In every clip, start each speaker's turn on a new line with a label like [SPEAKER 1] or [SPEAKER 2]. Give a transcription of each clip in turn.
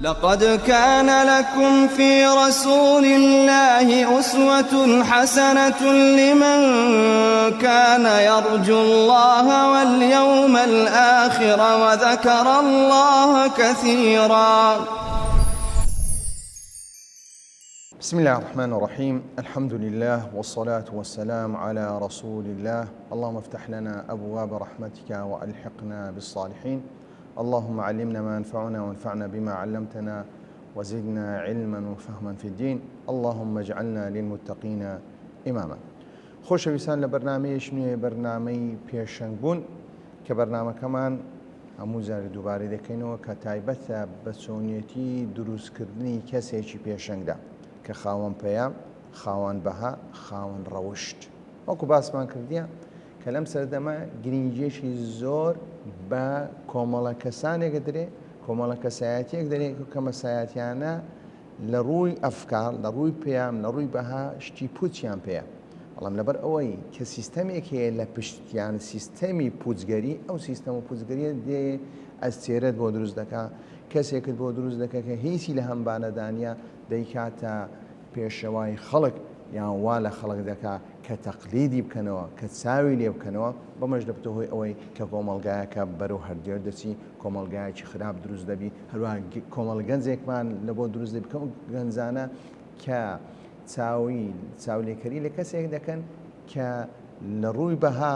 [SPEAKER 1] لقد كان لكم في رسول الله أسوة حسنة لمن كان يرجو الله واليوم الآخر وذكر الله كثيرا.
[SPEAKER 2] بسم الله الرحمن الرحيم. الحمد لله والصلاة والسلام على رسول الله. اللهم افتح لنا أبواب رحمتك وألحقنا بالصالحين. اللهم علمنا ما ينفعنا وانفعنا بما علمتنا وزدنا علما وفهما في الدين. اللهم اجعلنا للمتقين إماما. خۆشەویستان لە بەرنامەیەش نوێ بەرنامەی پێشەنگبوون کە بەرنامە کەمان هەموو جار دووبارە دەکەینەوە کە تایبەتە بە چۆنیەتی دروستکردنی کەسێکی پێشەنگدا کە خاوەن پەیام، خاوەن بەها، خاوەن ڕەوشت. وەکو باسمان کردیە کە لەم سەردەما گرنگیەکی زۆر بە کۆمەڵە کەسانێک دەرێ، کۆمەڵە کەسایەتیەک دەرێ کە مەسایەتیانە لە ڕووی ئەفکار، لە ڕووی پەیام، لە ڕووی بەها شتی پوچیان پێیە. بەڵام لەبەر ئەوەی کە سیستەمێک هەیە لە پشتیان سیستەمی پوچگەری، ئەو سیستەم و پوچگەریە دێ ئەستێرەت بۆ دروست دەکا، کەسێکت بۆ دروست دەکە کە هیچی لە هەمبانەدانیا دەیکاتە پێشەوای خەڵک یان وا لە خەڵک دەکا کە تەقلیدی بکەنەوە، کە چاوی لێ بکەنەوە، بەمەش دەبتە هۆی ئەوەی کە کۆمەڵگایەکە بەرەو هەردێر دەچی، کۆمەڵگایەکی خراپ دروست دەبی، هەروە کۆمەڵ گەنجێکمان لە بۆ دروست دەبی کەم گەنجانە کە چاولێکەری لە کەسێک دەکەن کە لە ڕووی بەها،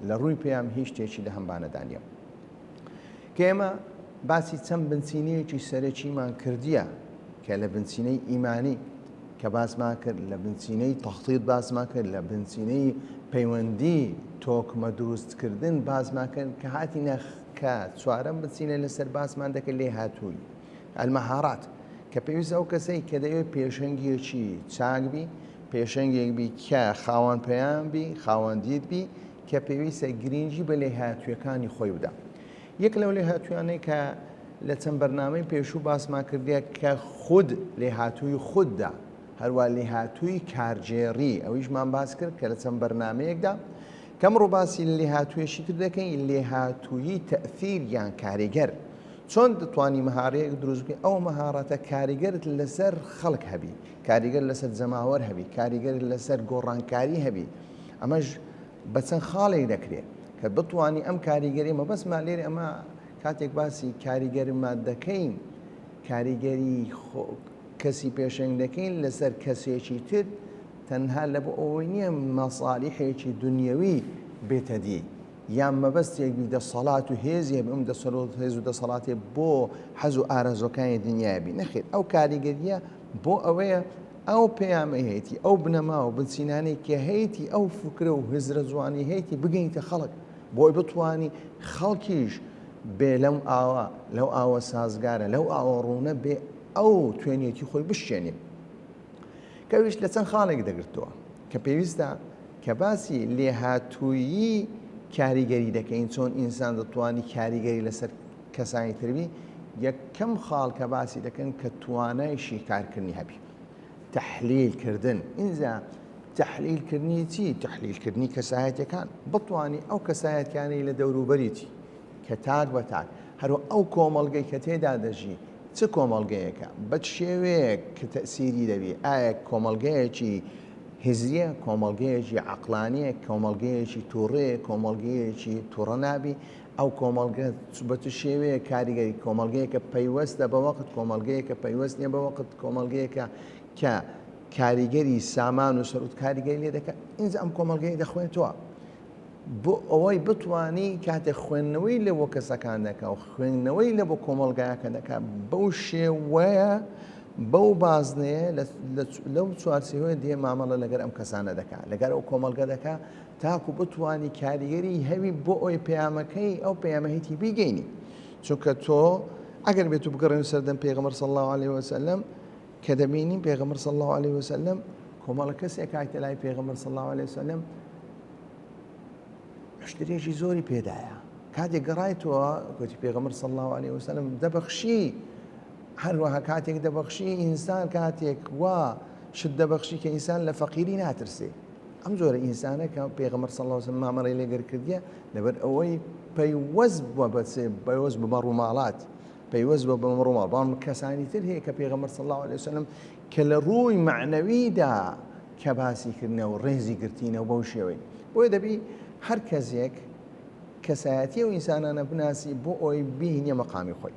[SPEAKER 2] لە ڕووی پێیان هیچ شتێکی لە هەمبانەدانیە. کە ئێمە باسی چەند بنچینەیەکی سەرەکیمان کردیە کە لە بنچینەی ئیمانی کە باسمان کرد، لە بنچینەی تەخطیط باسمان کرد، لە بنچینەی پەیوەندی تۆکمە دروستکردن باسمان کرد کە هاتینە کە چوارەم بنچینە لەسەر باسمان دەکرد لێ هاتووی ئەلمەهارات کە پێویستە ئەو کەسەی کە دەوێت پێشەنگێکی چاکبی، پێشەنگێکبی کە خاوەن پەیام بی، خاوەندیت بی، کە پێویستە گرنگی بە لێهاتوویەکانی خۆی بدا. یەک لەو لێهاتوویانەی کە لە چەند بەرنامەی پێشوو باسمان کردیە کە خود لێهاتووی خوددا، هەروە لێهاتووی کارجێڕی ئەویشمان باس کرد کە لە چەند بەرنامەیەکدا کەم ڕووباسی لە لێهاتوویەشی تر دەکەین، لێهاتووی تەئثیر یان کاریگەر. چۆن دەتوانی مەهارەیەک دروست بکەی؟ ئەو مەهارەتە کاریگەرت لەسەر خەڵک هەبی، کاریگەر لەسەر جەماوەر هەبی، کاریگەر لەسەر گۆڕانکاری هەبی. ئەمەش بە چەند خاڵێک دەکرێت کە بتوانی ئەم کاریگەری مەبەستمان لێرە ئەمە کاتێک باسی کاریگەریمان دەکەین، کاریگەری کەسی پێشەنگ دەکەین لەسەر کەسێکی تر تەنها لە بۆ ئەوەی نییە مەسالیحێکی دنیەوی بێتە دی یان مەبەستێکی دەسەڵات و هێزیە بم هێز و دەسەڵاتێ بۆ حەز و ئارەزۆکانی دنیابی. نەخێت، ئەو کاریگەریە بۆ ئەوەیە ئەو پەیامە هەیەی، ئەو بنەما و بنچینانەی کە هەیەی، ئەو فکرە و هزرە جوانی هەیەی بگەینتە خەڵک بۆی بتوانی خەڵکیش بێ لەم ئاوە، لەو ئاوە سازگارە، لەو ئاوە ڕوونە بێ ئەو توێنێتی خۆی بشێنێ. کەویش لە چەند خاڵێک دەگرتەوە کە پێویستە کە باسی لێهاتوویی کاریگەری دەکەین، چۆن ئینسان دەتوانی کاریگەری لەسەر کەسانی تربی. یەکەم خاڵ کە باسی دەکەن کە توانایشی کارکردنی هەبی، تەحلیلکردن. ئینجا تەحلیلکردنی چی؟ تەحلیلکردنی کەسایەتیەکان، بتوانی ئەو کەسایەتیانەی لە دەوروبەریتی کە تاک بە تاک، هەروە ئەو کۆمەڵگەی کە تێدا دەژی چ کۆمەڵگەیەکە، بە شێوەیەک کە تەئسیری دەبی، ئایا کۆمەڵگەیەکی هزریە، کۆمەڵگەیەکی عەقلانیە، کۆمەڵگەیەکی تووڕەیە، کۆمەڵگەیەکی تووڕە نابی، ئەو کۆمەڵگە بە چ شێوەیە کاریگەری، کۆمەڵگەیەکە پەیوەستە بە وەقت، کۆمەڵگەیەکە پەیوەست نییە بە وەقت، کۆمەڵگەیەکە کە کاریگەری سامان و سەرۆت کاریگەری لێ دەکات. ئینجا ئەم کۆمەڵگەی دەخوێنێتەوە بۆ ئەوەی بتوانی کاتێک خوێندنەوەی لە بۆ کەسەکان دەکات و خوێندنەوەی لە بۆ کۆمەڵگایەکە دەکات، بەو شێوەیە، بەو بازنەیە لەو چوارچێوەیە دێ مامەڵە لەگەر ئەم کەسانە دەکات، لەگەر ئەو کۆمەڵگە دەکات، تاکو بتوانی کاریگەری هەوی بۆ ئەوی پەیامەکەی ئەو پەیامەهەیەتی بیگەینی. چونکە تۆ ئەگەر بێت و بگەڕێنە سەردەم پێغەمبەر صلی الله علیه وسلم کە دەبینین پێغەمبەر صلی الله علیه وسلم کۆمەڵە کەسێک هاتە لای پێغەمبەر صلی الله علیه وسلم مشترێکی زۆری پێدایە. کاتێک گەڕایەوە گوتی پێغەمبەر صلی الله علیه وسلم دەبەخشی، هەروەها کاتێک دەبەخشی ئینسان کاتێک وا شت دەبەخشی کە ئینسان لە فەقیری ناترسێ. ئەم جۆرە ئینسانە کە پێغەمبەر صلی الله علیه وسلم مامەڕەی لێگەر کردیە لەبەر ئەوەی پەیوەست بووە بەوەست بە ڕووماڵات پەیوەست بە بمڕۆمە بەڵام کەسانی تر هەیە کە پێغەمبەر صلی الله عليه وسلم کە لە ڕووی معنەویدا کە باسی کردنەوە ڕێزی گرتینەوە بەو شێوەی بۆیە دەبی هەر کەسێک کەسایەتی و ئینسانانە بناسی بۆ ئەوی بهینە مەقامی خۆی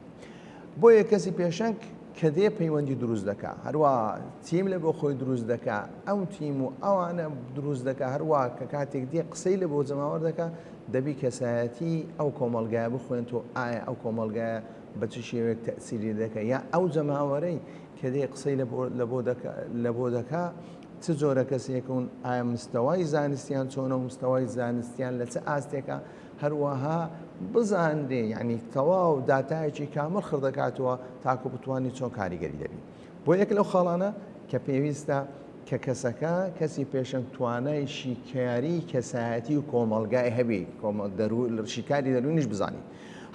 [SPEAKER 2] بۆیە کەسی پێشەنگ کە دێ پەیوەندی دروست دەکا هەروە تیم لە بۆ خۆی دروست دەکا ئەو تیم و ئەوانە دروست دەکا هەروە کە کاتێک دێ قسەی لە بۆ جەماوەر دەکا دەبی کەسایەتی ئەو کۆمەڵگایە بخوێن تۆ ئایا ئەو کۆمەڵگایە بە چ شێوەیەک تەئسیری دەکە یا ئەو جەماوەرەی کە دێ قسەی لە بۆ دەکا چ جۆرە کەسێکون ئایا مستەوای زانستیان چۆنە و مستەوای زانستیان لە چه ئاستێکە هەروەها بزانرێ یعنی تەواو داتایەکی کامل خردەکاتەوە تاکو بتوانانی چۆن کاریگەری دەبی بۆ یەک لەو خاڵانە کە پێویستە کە کەسەکە کەسی پێشنگ توانای شیکاری کەسایەتی و کۆمەڵگای هەبی شیکاری دەروونیش بزانی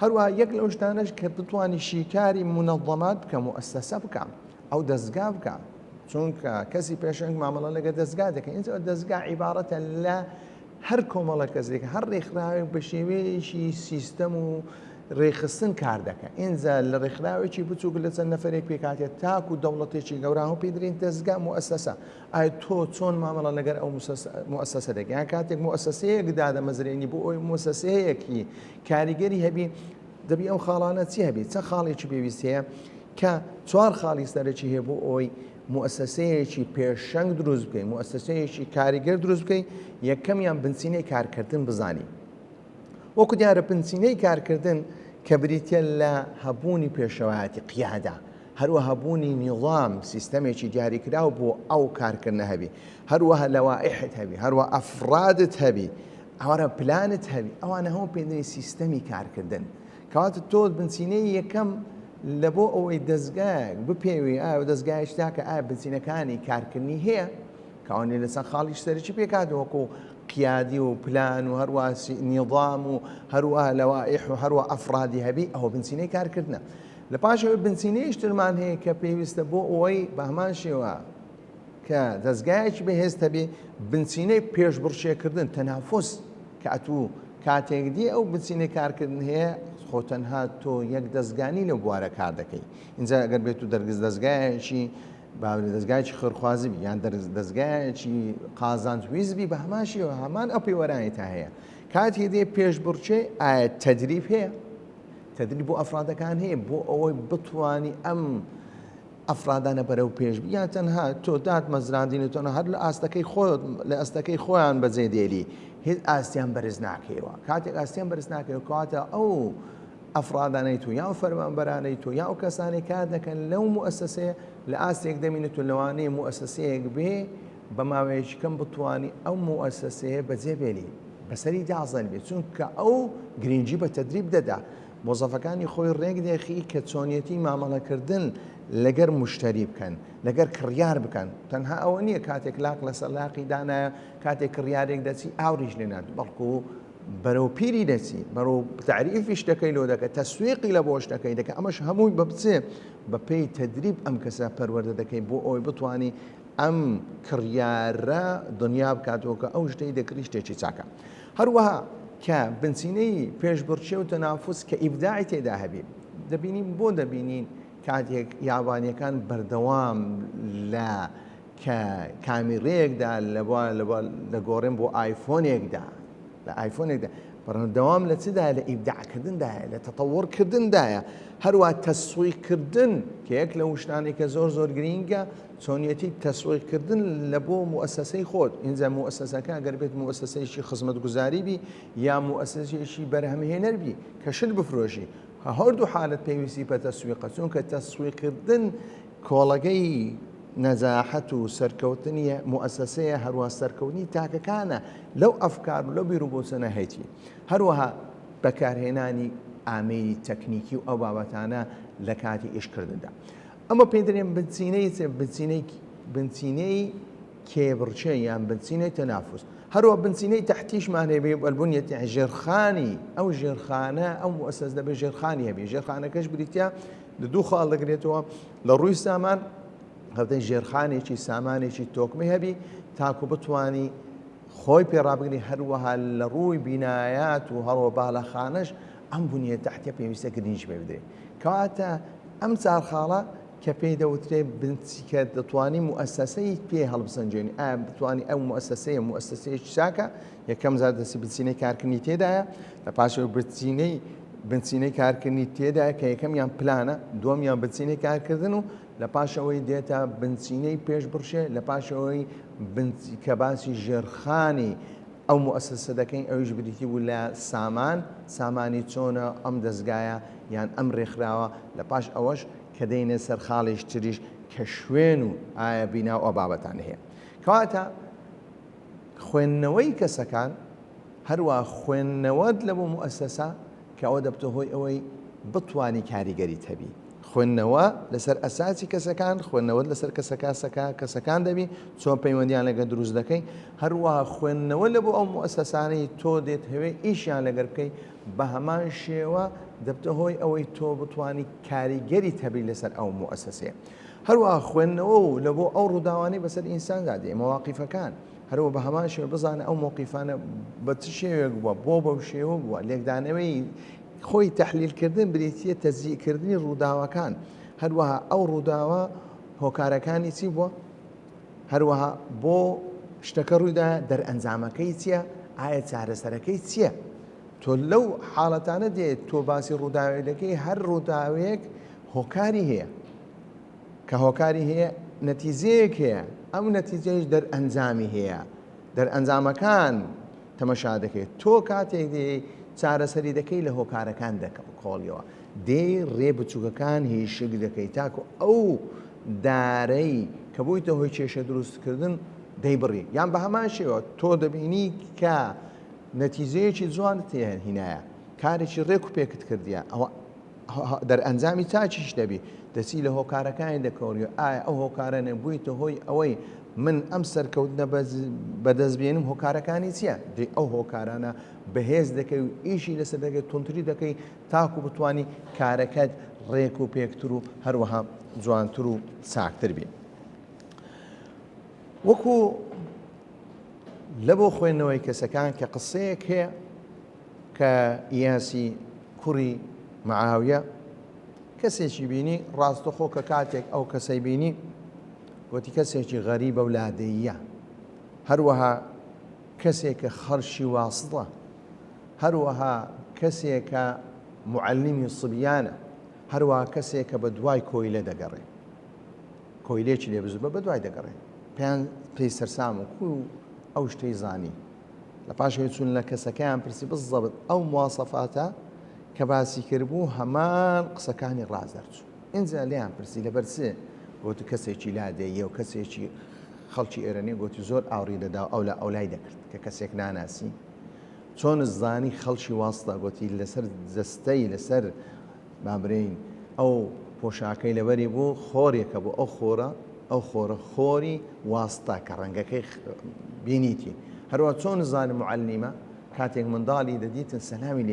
[SPEAKER 2] هەروەها یەک لەو شتانەش کە بتوانانی شیکاری منەظەمات بکەم و ئەستەسە بکەم ئەو دەستگا بکەم چونکە کەسی پێشنگ مامەڵە لەگە دەستگا دەکەن اینجا دەستگا عیبارەتە لە هەر کۆمەڵە کەسێک هەر ڕێکخراوێک بە شێوەیەکی سیستەم و ڕێخستن کار دەکە ئینجا لە ڕێکخراوێکی بچووک لە چەند نەفرێک پێکاتێت تاکو دەوڵەتێکی گەوران و پێدرین دەستگا موسسە ئایا تۆ چۆن مامەڵە لەگەر ئەو موسسە دەکەی یان کاتێک موسسەیەک دادەمەزرێنی بۆ ئەوی موسسەیەکی کاریگەری هەبی دەبی ئەو خاڵانە چی هەبی چەند خاڵێکی پێویست هەیە کە چوار خاڵی سەرەکی هەیە بۆ ئەوی موسسەیەکی پێشەنگ دروست بکەین موسسەیەکی کاریگەر دروست بکەین یەکەمیان بنچینەی کارکردن بزانی وەکو دیارە بنچینەی کارکردن کە بریتە لە هەبوونی پێشەوایەتی قیادا هەروە هەبوونی نیظام سیستەمێکی دیاریکراو بۆ ئەو کارکردنە هەبی هەروەها لەوائحت هەبی هەروە ئەفرادت هەبی ئەوارە پلانت هەبی ئەوانە هەموو پێدەی سیستەمی کارکردن کەواتە تۆ بنچینەی یەکەم لە بۆ ئەوەی دەستگایەک بپێوی ئایا دەستگایش تاکە ئایا بنچینەکانی کارکردنی هەیە کەوانێ لەسەر خاڵیش سەرکی پێکات وەکو قیادی و پلان و هەروە نیظام و هەروە لەوائح و هەروە ئەفرادی هەبی ئەوە بنچینەی کارکردنە لە پاشەوەی بنچینەیش ترمان هەیە کە پێویستە بۆ ئەوەی بە هەمان شێوە کە دەستگایەکی بەهێز هەبێ بنچینەی پێشبڕچێکردن تەنافوس کە ئەتوو کاتێک دی ئەو بنچینەی کارکردن هەیە خۆ تەنها تۆ یەک دەستگانی لە بوارە کار دەکەی اینجا ئەگەر بێت و دەرگز دەستگایەکی دەستگایکی خڕخوازبی یان دەستگایەکی قازانجویزبی بە هەماشیەوە هەمان ئەو پەیوەرانی تا هەیە کاتی دێ پێشبڕچێ ئایا تەدریب هەیە تەدریب بۆ ئەفرادەکان هەیە بۆ ئەوەی بتوانی ئەم ئەفرادانە بەرەو پێشبی یان تەنها تۆ دات مەزراندینێتەوە هەر لە ئاستەکەی خۆت لە ئەستەکەی خۆیان بەجێ دێلی هیچ ئاستیان بەرز ناکەیەوە کاتێک ئاستیان بەرز ناکەوە کاتە ئەو ئەفرادانەی تو یا فەرمانبەرانەی تو یا ئەو کەسانی کار دەکەن لەو موسسەیە لە ئاستێک دەمینێت و لەوانەیە موسسەیەک بێ بە ماوەیەکی کەم بتوانی ئەو موسسەیە بەجێبێنی بەسەری دازان بێت چونکە ئەو گرنگی بە تەدریب دەدا مۆزەفەکانی خۆی ڕێک دێخی کە چۆنیەتی مامەڵەکردن لەگەر مشتری بکەن لەگەر کڕیار بکەن تەنها ئەوە نییە کاتێک لاق لەسەر لاقی دانایە کاتێک کڕیارێک دەچی ئاوریش لێ نات بەڵکو بەرەو پیری دەچی بەرەو تعریفی شتەکەی لۆ دەکە تەسویقی لە بۆ شتەکەی دەکە ئەمەش هەمووی بە بچێ بە پێی تەدریب ئەم کەسە پەروەردە دەکەی بۆ ئەوی بتوانی ئەم کڕیارە دنیا بکاتەوە کە ئەو شتەی دەکری شتێکی چاکە هەروەها کە بنچینەی پێشبڕچێ و تەنافوس کە ئیبداعی تێدا هەبێ دەبینین بۆ دەبینین کاتێک یابانیەکان بەردەوام لە کامیرەیەکدا لە گۆڕێن بۆ ئایفۆنێکدا لە ئایفۆنێکدا بەردەوام لە چدا لە ئیبداعکردندایە لە تەتەوڕکردندایە هەروە تەسویقکردن کە یەک لە شتانی کە زۆر زۆر گرینگە چۆنیەتی تەسویقکردن لە بۆ موسسەی خۆت اینجا موسسەکە ئەگەر بێت موسسەیەکی خزمەتگوزاری بی یا موسسەیەکی بەرهەمهێنەر بی کە شت بفرۆشی هەردوو حالت پێویستی بە تەسویقە چونکە تەسویقکردن کۆڵەگەی نەجاحەت و سەرکەوتنی موسسەیە هەروە سەرکەوتنی تاکەکانە لەو ئەفکار و لەو بیرروبۆچەنە هەیەی هەروەها بەکارهێنانی ئامێری تەکنیکی و ئەو بابەتانە لە کاتی ئیشکردندا ئەمە پێ دەڵێن بنچینەی کێبڕچێ یان بنچینەی تەنافوس هەروە بنچینەی تەحتیشمان هەبێ ئەلبوونیەتی ژێرخانی ئەو ژێرخانە ئەو موسسە دەبێت ژێرخانی هەبێ ژێرخانەکەش بریتیا لە دوو خاڵ دەگرێتەوە لە ڕووی سامان هەفتەی ژێرخانێکی سامانێکی تۆکمەی هەبی تاکو بتوانی خۆی پێڕابگری هەروەها لە ڕووی بینایات و هەڕۆ باڵەخانەش ئەم بوونیە تەحتیە پێویستە گرنج پێ بدرێت کەواتە ئەم چارخاڵە کە پێی دەوترێ کە دەتوانی مؤسسەی پێ هەڵبسەنجێنی ئایا بتوانانی ئەو مؤسسەیەکی چاکە یەکەم زار دەستی بنچینەی کارکردنی تێدایە لە پاشەوە بنچینەی کارکردنی تێدایە کە یەکەمیان پلانە دووەمیان بنچینەی کارکردن و لە پاشەوەی دێتە بنچینەی پێش بڕشێ لە پاشەوەی کە باسی ژێرخانی ئەو مؤسسە دەکەین ئەویش بریتی بوو لە سامانی چۆنە ئەم دەستگایە یان ئەم ڕێکخراوە لە پاش ئەوەش کە دەینە سەر خاڵێش تریش کە شوێن و ئایا بینا ئەو بابەتان هەیە کەواتە خوێندنەوەی کەسەکان هەروە خوێندنەوەت لە بۆ مؤسسە کە ئەوە دەبتە هۆی ئەوەی بتوانی کاریگەری هەبی خوێندنەوە لەسەر ئەساسی کەسەکان خوێندنەوەت لەسەر کەسەکان دەبی چۆن پەیوەندیان لەگە دروست دەکەی هەروەها خوێندنەوە لە بۆ ئەو مؤسسانەی تۆ دێت هەوێ ئیشیان لەگەر بکەی بە هەمان شێوە دەبتە هۆی ئەوەی تۆ بتوانی کاریگەری هەبی لەسەر ئەو مؤسسەیە هەروەها خوێندنەوە و لە بۆ ئەو ڕووداوانەی بەسەر ئینسان دادێ مەواقیفەکان هەروە بە هەمان شێوە بزانە ئەو مووقیفانە بە چ شێوێک بووە بۆ بەو شێوە بووە لێکدانەوەی خۆی تەحلیلکردن بریتیە تەزیئکردنی ڕووداوەکان هەروەها ئەو ڕووداوە هۆکارەکانی چی بووە هەروەها بۆ شتەکە ڕوویدا دەرئەنجامەکەی چییە ئایا چارەسەرەکەی چییە تۆ لەو حاڵەتانە دێت تۆ باسی ڕووداوێ دەکەی هەر ڕووداوەیەک هۆکاری هەیە کە هۆکاری هەیە نەتیجەیەک هەیە ئەم نەتیجەیش دەرئەنجامی هەیە دەرئەنجامەکان تەمەشا دەکەیت تۆ کاتێک دێ چارەسەری دەکەی لە هۆکارەکان کۆڵیەوە دێ ڕێ بچووکەکان هیشک دەکەی تاکو ئەو دارەی کە بوویتە هۆی کێشە دروستکردن دەیبڕی یان بە هەمان شێوە تۆ دەبینی کە نەتیجەیەکی جوانت هینایە کارێکی ڕێک و پێکت کردیە ئەوە دەرئەنجامی چاچیش دەبی دەچی لە هۆکارەکانی دەکەوری ئایا ئەو هۆکارە نەبوویتە هۆی ئەوەی من ئەم سەرکەوتنە بەدەستبێنم هۆکارەکانی چییە دێ ئەو هۆکارانە بەهێز دەکەی و ئیشی لەسەر دەکەی تونتری دەکەی تاکو بتوانی کارەکەت ڕێک و پێکتر و هەروەها جوانتر و چاکتر بێ وەکو لە بۆ خوێندنەوەی کەسەکان کە قسەیەک هەیە کە ئیاسی کوڕی مەعاویە کەسێکی بینی ڕاستەخۆ کە کاتێک ئەو کەسەی بینی وتی کەسێکی غەریبە و لادەییە هەروەها کەسێکە خەرشی واسڵە هەروەها کەسێکە معەللیمی سبیانە هەروەها کەسێکە بە دوای کۆیلە دەگەڕێ کۆیلێکی لێ بزوو بە دوای دەگەڕێ پێی سەرسام و کو ئەو شتەی زانی لە پاشەوەی چوون لە کەسەکەیان پرسی بزەبت ئەو مواسەفاتە کە باسی کردبوو هەمان قسەکانی ڕاز دەرچوو ئینجا لیان پرسی لەبەر چ گوتی کەسێکی لادەیە و کەسێکی خەڵکی ئێرەنی گوتی زۆر ئاوری دەدا ئەو لە ئەولای دەکرد کە کەسێک ناناسی چۆن زانی خەڵکی واستە گوتی لەسەر جەستەی لەسەر بابرین ئەو پۆشاکەی لەبەری بوو خۆرێکە بوو ئەو خۆرە خۆری واستە کە ڕەنگەکەی بینیتی هەروە چۆن زانی معەللیمە کاتێک منداڵی دەدیتن سەلامی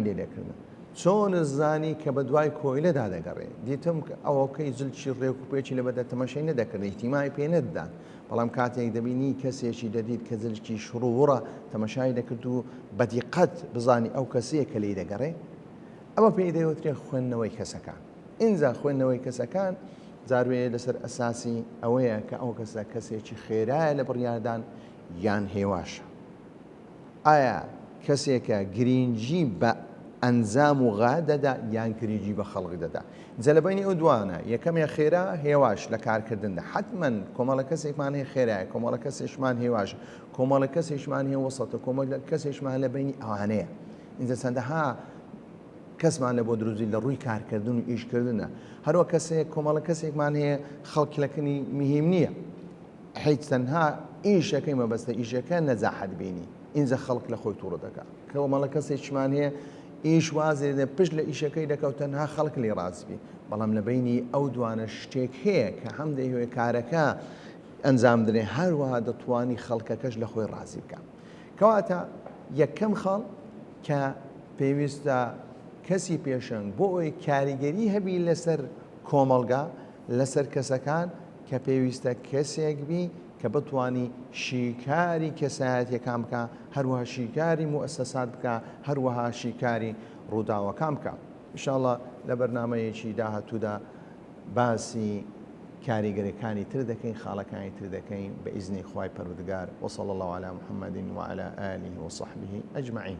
[SPEAKER 2] لێ دەکردن چۆن زانی کە بە دوای کۆیلەدا دەگەڕێ دیتم ئەوەکەی زلکی ڕێک و پێچی لە بەدە تەمەشەی نەدەکرد ئیحتیمای پێ نەددان بەڵام کاتێک دەبینی کەسێکی دەدیت کە زلکی شڕوڕە تەمەشای دەکرد و بەدیقەت بزانی ئەو کەسەیە کە لێی دەگەڕێ ئەمە پێی دەوترێت خوێندنەوەی کەسەکان ئینجا خوێندنەوەی کەسەکان جاروێ لەسەر ئەساسی ئەوەیە کە ئەو کەسە کەسێکی خێرایە لە بڕیاردان یان هێواشە ئایا کەسێکە گرنگی بە ئەنجام و غا دەدا یان گرنگی بە خەڵقی دەدا جەلەبەینی ئەو دوانە یەکەمێ خێرا هێواش لە کارکردندا حتمما کۆمەڵە کەسێکمان هەیە خێرایە کۆمەڵە کەسێکمان هێواش کۆمەڵە کەسێکمان هەیە وەسەتە کۆمەڵە کەسێکمان لە بینی ئەوانەیە ئینجا چەندەها کەسمان لە بۆ دروزی لە ڕووی کارکردن و ئیشکردنە هەروە کەسێک کۆمەڵە کەسێکمان هەیە خەڵکیلەکەنی مهم نییە هیچ تەنها ئیشەکەی مەبەستە ئیشەکە نەجاحەت بینی ئینجا خەڵک لە خۆی تووڕە دەکات کۆمەڵە کەسێکمان هەیە ئیش وازێ پشت لە ئیشەکەی دەکەوت تەنها خەڵک لێ ڕازبی بەڵام لە بینی ئەو دوانە شتێک هەیە کە هەم دەیەوێ کارەکە ئەنجام درێ هەروەها دەتوانی خەڵکەکەش لە خۆی ڕازی بکە کەواتە یەکەم خەڵ کە پێویستە کەسی پێشنگ بۆ ئەوی کاریگەری هەبی لەسەر کۆمەڵگا لەسەر کەسەکان کە پێویستە کەسێک بی کە بتوانی شیکاری کەسایەتیەکان بکە هەروەها شیکاری موسسات بکە هەروەها شیکاری ڕووداوەکان بکە. ئینشاءڵڵا لە بەرنامەیەکی داهاتوودا باسی کاریگەریەکانی تر دەکەین، خاڵەکانی تر دەکەین بە ئیزنی خوای پەروردگار. وصلى الله على محمد وعلى آله وصحبه أجمعين.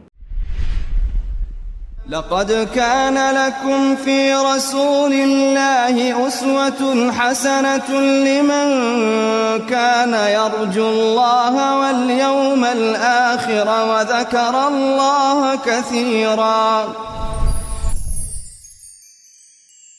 [SPEAKER 1] لقد كان لكم في رسول الله أسوة حسنة لمن كان يرجو الله واليوم الآخر وذكر الله كثيرا.